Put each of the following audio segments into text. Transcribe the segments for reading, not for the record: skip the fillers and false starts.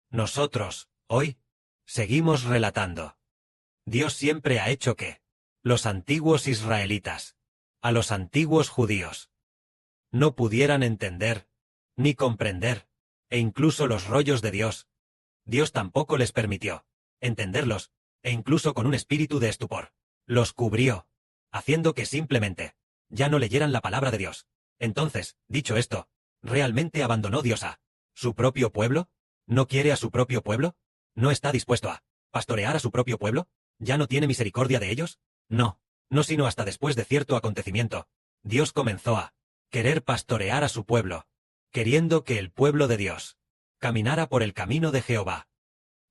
Nosotros, hoy, seguimos relatando. Dios siempre ha hecho que los antiguos israelitas, a los antiguos judíos, no pudieran entender, ni comprender, e incluso los rollos de Dios. Dios tampoco les permitió entenderlos, e incluso con un espíritu de estupor, los cubrió, haciendo que simplemente ya no leyeran la palabra de Dios. Entonces, dicho esto, ¿realmente abandonó Dios a su propio pueblo? ¿No quiere a su propio pueblo? ¿No está dispuesto a pastorear a su propio pueblo? ¿Ya no tiene misericordia de ellos? No, no sino hasta después de cierto acontecimiento. Dios comenzó a querer pastorear a su pueblo, queriendo que el pueblo de Dios caminara por el camino de Jehová.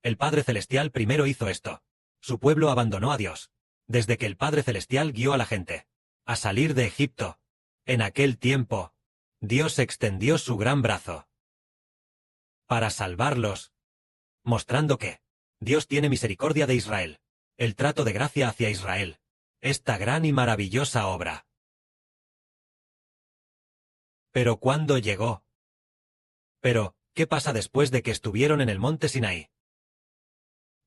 El Padre Celestial primero hizo esto. Su pueblo abandonó a Dios. Desde que el Padre Celestial guió a la gente a salir de Egipto, en aquel tiempo, Dios extendió su gran brazo para salvarlos, mostrando que Dios tiene misericordia de Israel, el trato de gracia hacia Israel, esta gran y maravillosa obra. Pero ¿cuándo llegó? Pero, ¿qué pasa después de que estuvieron en el monte Sinaí?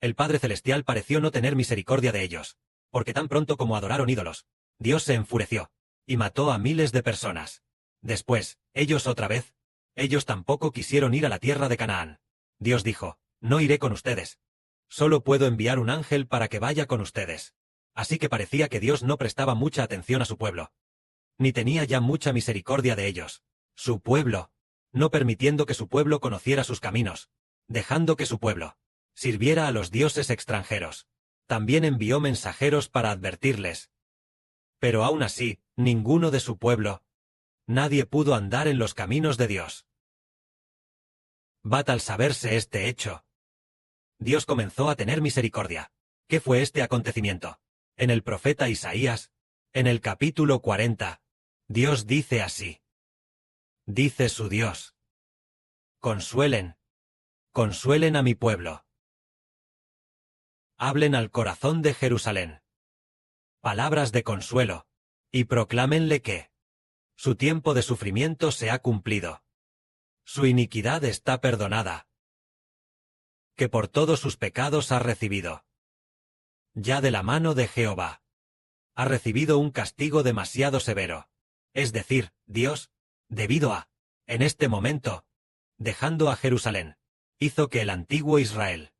El Padre Celestial pareció no tener misericordia de ellos, porque tan pronto como adoraron ídolos, Dios se enfureció, y mató a miles de personas. Después, ellos otra vez, ellos tampoco quisieron ir a la tierra de Canaán. Dios dijo, no iré con ustedes. Solo puedo enviar un ángel para que vaya con ustedes. Así que parecía que Dios no prestaba mucha atención a su pueblo. Ni tenía ya mucha misericordia de ellos. Su pueblo, no permitiendo que su pueblo conociera sus caminos, dejando que su pueblo sirviera a los dioses extranjeros. También envió mensajeros para advertirles. Pero aún así, ninguno de su pueblo, nadie pudo andar en los caminos de Dios. Al saberse este hecho, Dios comenzó a tener misericordia. ¿Qué fue este acontecimiento? En el profeta Isaías, en el capítulo 40, Dios dice así. Dice su Dios. Consuelen, consuelen a mi pueblo. Hablen al corazón de Jerusalén palabras de consuelo, y proclámenle que su tiempo de sufrimiento se ha cumplido. Su iniquidad está perdonada. Que por todos sus pecados ha recibido. Ya de la mano de Jehová. Ha recibido un castigo demasiado severo. Es decir, Dios, debido a, en este momento, dejando a Jerusalén, hizo que el antiguo Israel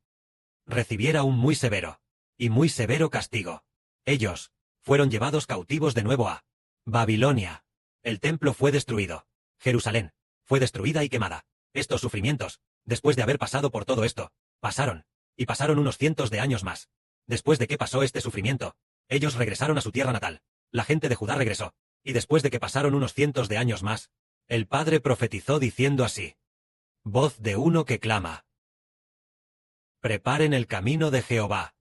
recibiera un muy severo, y muy severo castigo. Ellos fueron llevados cautivos de nuevo a Babilonia. El templo fue destruido. Jerusalén fue destruida y quemada. Estos sufrimientos, después de haber pasado por todo esto, pasaron, y pasaron unos cientos de años más. Después de que pasó este sufrimiento, ellos regresaron a su tierra natal. La gente de Judá regresó, y después de que pasaron unos cientos de años más, el Padre profetizó diciendo así. Voz de uno que clama. Preparen el camino de Jehová.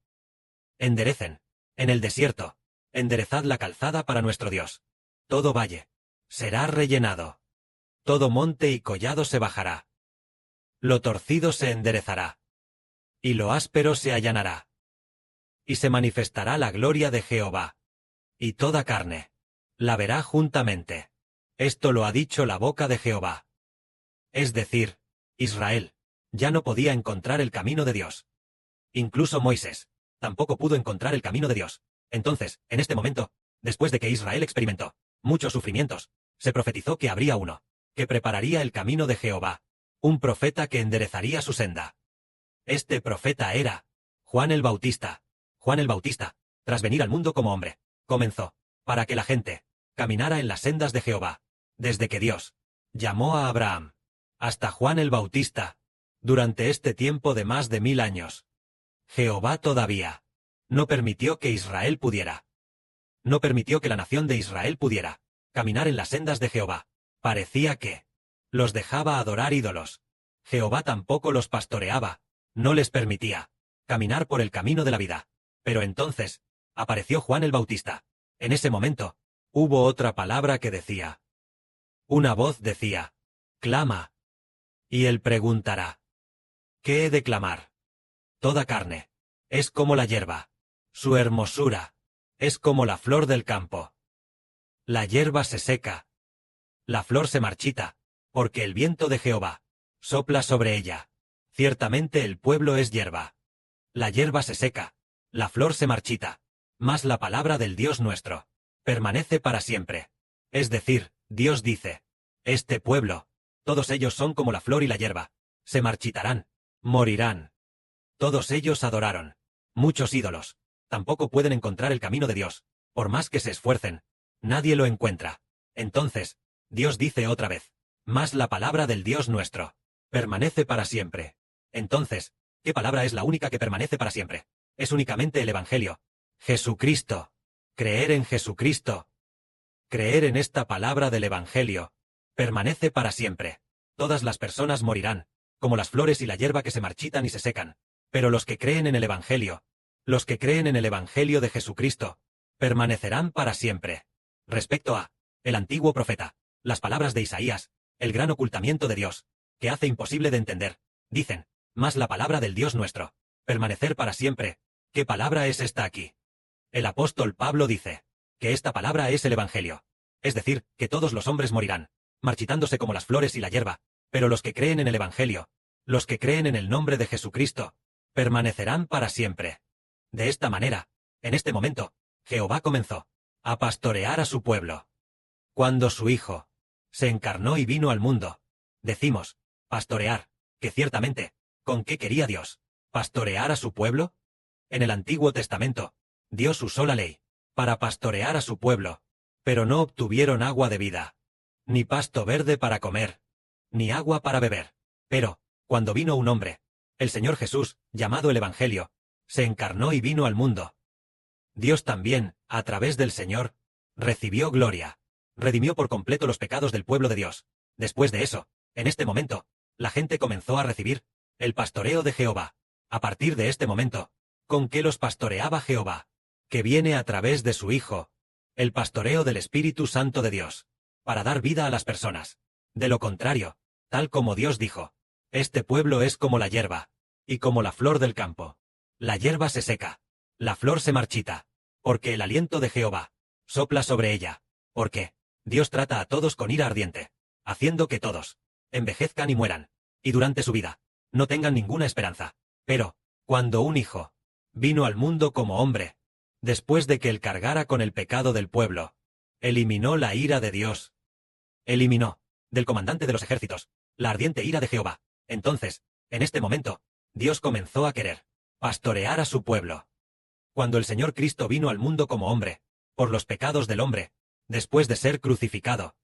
Enderecen, en el desierto, enderezad la calzada para nuestro Dios. Todo valle será rellenado. Todo monte y collado se bajará. Lo torcido se enderezará. Y lo áspero se allanará. Y se manifestará la gloria de Jehová. Y toda carne la verá juntamente. Esto lo ha dicho la boca de Jehová. Es decir, Israel ya no podía encontrar el camino de Dios. Incluso Moisés tampoco pudo encontrar el camino de Dios. Entonces, en este momento, después de que Israel experimentó muchos sufrimientos, se profetizó que habría uno que prepararía el camino de Jehová, un profeta que enderezaría su senda. Este profeta era Juan el Bautista. Juan el Bautista, tras venir al mundo como hombre, comenzó para que la gente caminara en las sendas de Jehová, desde que Dios llamó a Abraham hasta Juan el Bautista, durante este tiempo de más de 1000 años. Jehová todavía no permitió que Israel pudiera. No permitió que la nación de Israel pudiera caminar en las sendas de Jehová. Parecía que los dejaba adorar ídolos. Jehová tampoco los pastoreaba, no les permitía caminar por el camino de la vida. Pero entonces apareció Juan el Bautista. En ese momento hubo otra palabra que decía. Una voz decía, clama. Y él preguntará, ¿qué he de clamar? Toda carne es como la hierba. Su hermosura es como la flor del campo. La hierba se seca. La flor se marchita, porque el viento de Jehová sopla sobre ella. Ciertamente el pueblo es hierba. La hierba se seca, la flor se marchita, mas la palabra del Dios nuestro permanece para siempre. Es decir, Dios dice, este pueblo, todos ellos son como la flor y la hierba, se marchitarán, morirán. Todos ellos adoraron muchos ídolos, tampoco pueden encontrar el camino de Dios, por más que se esfuercen, nadie lo encuentra. Entonces, Dios dice otra vez, mas la palabra del Dios nuestro permanece para siempre. Entonces, ¿qué palabra es la única que permanece para siempre? Es únicamente el Evangelio. Jesucristo. Creer en Jesucristo. Creer en esta palabra del Evangelio permanece para siempre. Todas las personas morirán, como las flores y la hierba que se marchitan y se secan. Pero los que creen en el Evangelio, los que creen en el Evangelio de Jesucristo, permanecerán para siempre. Respecto a el antiguo profeta, las palabras de Isaías, el gran ocultamiento de Dios, que hace imposible de entender, dicen, mas la palabra del Dios nuestro, permanecer para siempre. ¿Qué palabra es esta aquí? El apóstol Pablo dice, que esta palabra es el Evangelio. Es decir, que todos los hombres morirán, marchitándose como las flores y la hierba, pero los que creen en el Evangelio, los que creen en el nombre de Jesucristo, permanecerán para siempre. De esta manera, en este momento, Jehová comenzó a pastorear a su pueblo. Cuando su Hijo se encarnó y vino al mundo, decimos, pastorear, que ciertamente, ¿con qué quería Dios pastorear a su pueblo? En el Antiguo Testamento, Dios usó la ley para pastorear a su pueblo, pero no obtuvieron agua de vida, ni pasto verde para comer, ni agua para beber. Pero, cuando vino un hombre, el Señor Jesús, llamado el Evangelio, se encarnó y vino al mundo. Dios también, a través del Señor, recibió gloria, redimió por completo los pecados del pueblo de Dios. Después de eso, en este momento, la gente comenzó a recibir el pastoreo de Jehová. A partir de este momento, ¿con qué los pastoreaba Jehová? Que viene a través de su Hijo, el pastoreo del Espíritu Santo de Dios, para dar vida a las personas. De lo contrario, tal como Dios dijo, este pueblo es como la hierba, y como la flor del campo. La hierba se seca, la flor se marchita, porque el aliento de Jehová sopla sobre ella, porque Dios trata a todos con ira ardiente, haciendo que todos envejezcan y mueran, y durante su vida no tengan ninguna esperanza. Pero, cuando un hijo vino al mundo como hombre, después de que él cargara con el pecado del pueblo, eliminó la ira de Dios. Eliminó, del comandante de los ejércitos, la ardiente ira de Jehová. Entonces, en este momento, Dios comenzó a querer pastorear a su pueblo. Cuando el Señor Cristo vino al mundo como hombre, por los pecados del hombre, después de ser crucificado,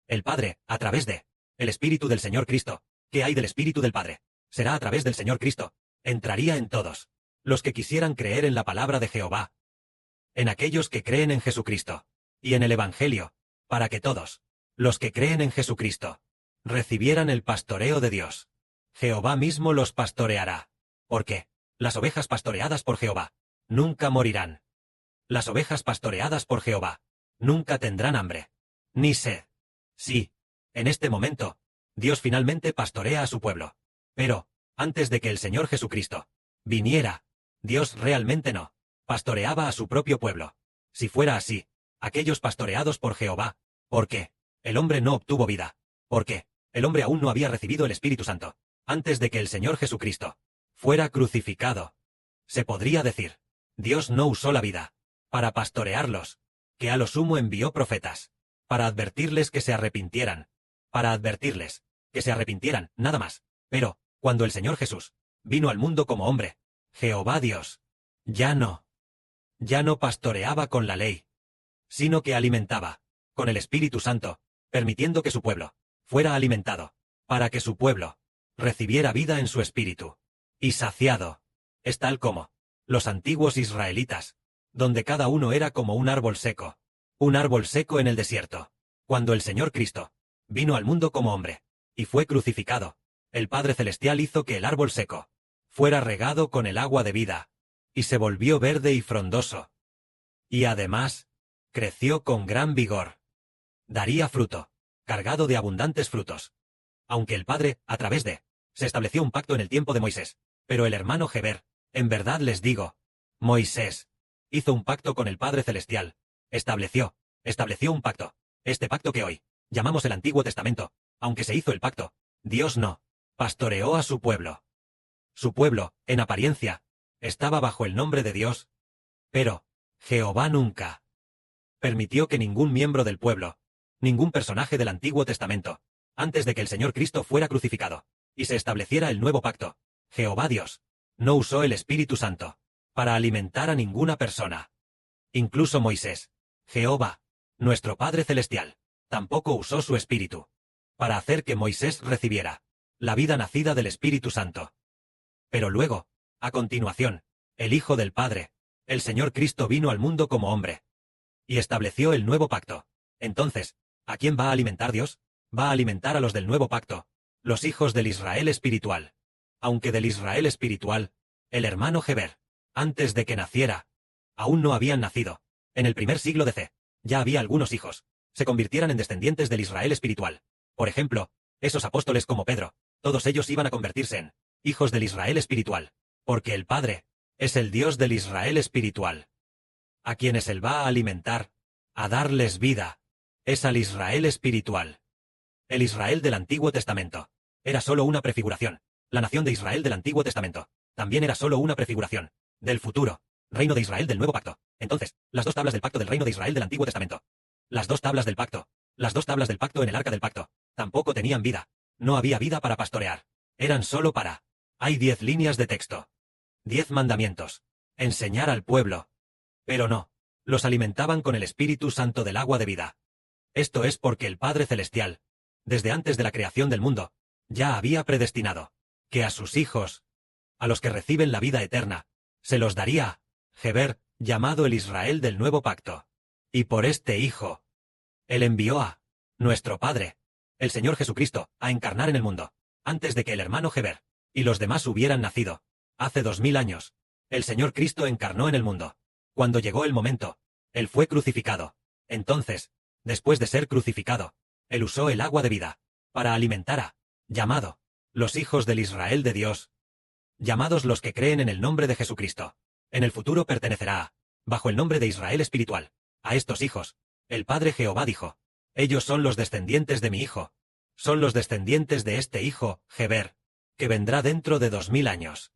el Padre, a través de el Espíritu del Señor Cristo, ¿qué hay del Espíritu del Padre? Será a través del Señor Cristo, entraría en todos los que quisieran creer en la palabra de Jehová, en aquellos que creen en Jesucristo, y en el Evangelio, para que todos los que creen en Jesucristo recibieran el pastoreo de Dios. Jehová mismo los pastoreará, porque las ovejas pastoreadas por Jehová nunca morirán. Las ovejas pastoreadas por Jehová nunca tendrán hambre, ni sed. Sí, en este momento, Dios finalmente pastorea a su pueblo. Pero, antes de que el Señor Jesucristo viniera, Dios realmente no pastoreaba a su propio pueblo. Si fuera así, aquellos pastoreados por Jehová, ¿por qué? El hombre no obtuvo vida. ¿Por qué? El hombre aún no había recibido el Espíritu Santo, antes de que el Señor Jesucristo fuera crucificado. Se podría decir, Dios no usó la vida para pastorearlos, que a lo sumo envió profetas, para advertirles que se arrepintieran, nada más. Pero, cuando el Señor Jesús vino al mundo como hombre, Jehová Dios, ya no pastoreaba con la ley, sino que alimentaba, con el Espíritu Santo, permitiendo que su pueblo fuera alimentado, para que su pueblo recibiera vida en su espíritu, y saciado. Es tal como los antiguos israelitas, donde cada uno era como un árbol seco en el desierto. Cuando el Señor Cristo vino al mundo como hombre, y fue crucificado, el Padre Celestial hizo que el árbol seco fuera regado con el agua de vida, y se volvió verde y frondoso. Y además, creció con gran vigor. Daría fruto, cargado de abundantes frutos. Aunque el Padre, a través de, se estableció un pacto en el tiempo de Moisés, pero el hermano Heber, en verdad les digo, Moisés hizo un pacto con el Padre Celestial, estableció un pacto, este pacto que hoy llamamos el Antiguo Testamento. Aunque se hizo el pacto, Dios no pastoreó a su pueblo. Su pueblo, en apariencia, estaba bajo el nombre de Dios, pero Jehová nunca permitió que ningún miembro del pueblo, ningún personaje del Antiguo Testamento, antes de que el Señor Cristo fuera crucificado, y se estableciera el nuevo pacto, Jehová Dios, no usó el Espíritu Santo para alimentar a ninguna persona. Incluso Moisés, Jehová, nuestro Padre Celestial, tampoco usó su Espíritu para hacer que Moisés recibiera la vida nacida del Espíritu Santo. Pero luego, a continuación, el Hijo del Padre, el Señor Cristo vino al mundo como hombre y estableció el nuevo pacto. Entonces, ¿a quién va a alimentar Dios? Va a alimentar a los del nuevo pacto, los hijos del Israel espiritual. Aunque del Israel espiritual, el hermano Heber, antes de que naciera, aún no habían nacido. En el primer siglo de C, ya había algunos hijos, se convirtieran en descendientes del Israel espiritual. Por ejemplo, esos apóstoles como Pedro, todos ellos iban a convertirse en hijos del Israel espiritual, porque el Padre es el Dios del Israel espiritual. A quienes Él va a alimentar, a darles vida, es al Israel espiritual. El Israel del Antiguo Testamento era solo una prefiguración. La nación de Israel del Antiguo Testamento también era solo una prefiguración del futuro reino de Israel del Nuevo Pacto. Entonces, las dos tablas del pacto del reino de Israel del Antiguo Testamento, las dos tablas del pacto en el arca del pacto, tampoco tenían vida. No había vida para pastorear. Eran solo para. Hay 10 líneas de texto. 10 mandamientos. Enseñar al pueblo. Pero no. Los alimentaban con el Espíritu Santo del agua de vida. Esto es porque el Padre Celestial, desde antes de la creación del mundo, ya había predestinado que a sus hijos, a los que reciben la vida eterna, se los daría Heber, llamado el Israel del Nuevo Pacto. Y por este Hijo, Él envió a nuestro Padre, el Señor Jesucristo, a encarnar en el mundo, antes de que el hermano Heber y los demás hubieran nacido. Hace 2000 años, el Señor Cristo encarnó en el mundo. Cuando llegó el momento, Él fue crucificado. Entonces, después de ser crucificado, Él usó el agua de vida para alimentar a, llamado, los hijos del Israel de Dios, llamados los que creen en el nombre de Jesucristo. En el futuro pertenecerá a, bajo el nombre de Israel espiritual, a estos hijos. El Padre Jehová dijo, ellos son los descendientes de mi hijo, son los descendientes de este hijo, Heber, que vendrá dentro de 2000 años.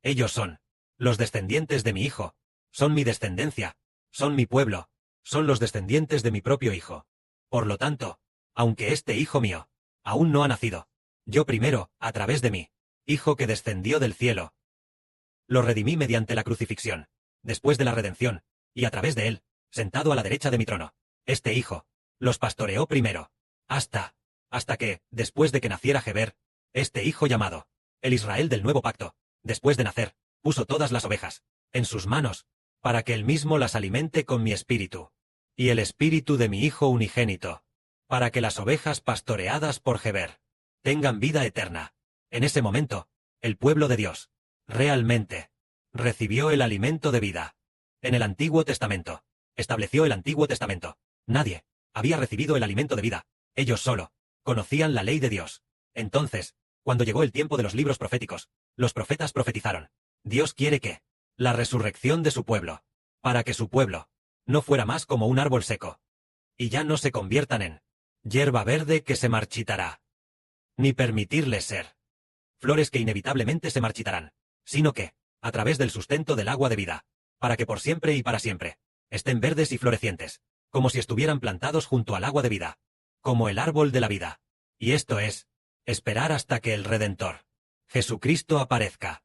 Ellos son los descendientes de mi hijo, son mi descendencia, son mi pueblo, son los descendientes de mi propio hijo. Por lo tanto, aunque este hijo mío aún no ha nacido, yo primero, a través de mí, hijo que descendió del cielo, lo redimí mediante la crucifixión, después de la redención, y a través de él, sentado a la derecha de mi trono, este hijo los pastoreó primero, hasta que, después de que naciera Heber, este hijo llamado el Israel del Nuevo Pacto, después de nacer, puso todas las ovejas en sus manos, para que él mismo las alimente con mi espíritu, y el espíritu de mi hijo unigénito, para que las ovejas pastoreadas por Heber tengan vida eterna. En ese momento, el pueblo de Dios, realmente, recibió el alimento de vida. En el Antiguo Testamento, estableció el Antiguo Testamento. Nadie había recibido el alimento de vida. Ellos solo conocían la ley de Dios. Entonces, cuando llegó el tiempo de los libros proféticos, los profetas profetizaron. Dios quiere que la resurrección de su pueblo, para que su pueblo no fuera más como un árbol seco, y ya no se conviertan en hierba verde que se marchitará, ni permitirles ser flores que inevitablemente se marchitarán, sino que, a través del sustento del agua de vida, para que por siempre y para siempre estén verdes y florecientes, como si estuvieran plantados junto al agua de vida, como el árbol de la vida. Y esto es esperar hasta que el Redentor, Jesucristo, aparezca.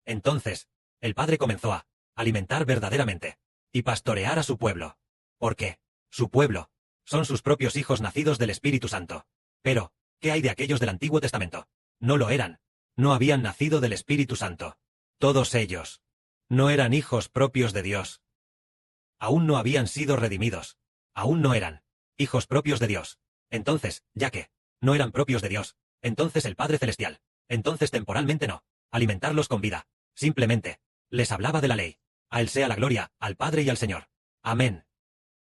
Entonces, el Padre comenzó a alimentar verdaderamente y pastorear a su pueblo, porque su pueblo son sus propios hijos nacidos del Espíritu Santo. Pero, ¿qué hay de aquellos del Antiguo Testamento? No lo eran, no habían nacido del Espíritu Santo. Todos ellos no eran hijos propios de Dios. Aún no habían sido redimidos, aún no eran hijos propios de Dios. Entonces, ya que no eran propios de Dios, entonces el Padre Celestial, entonces temporalmente no, alimentarlos con vida, simplemente les hablaba de la ley. A Él sea la gloria, al Padre y al Señor. Amén.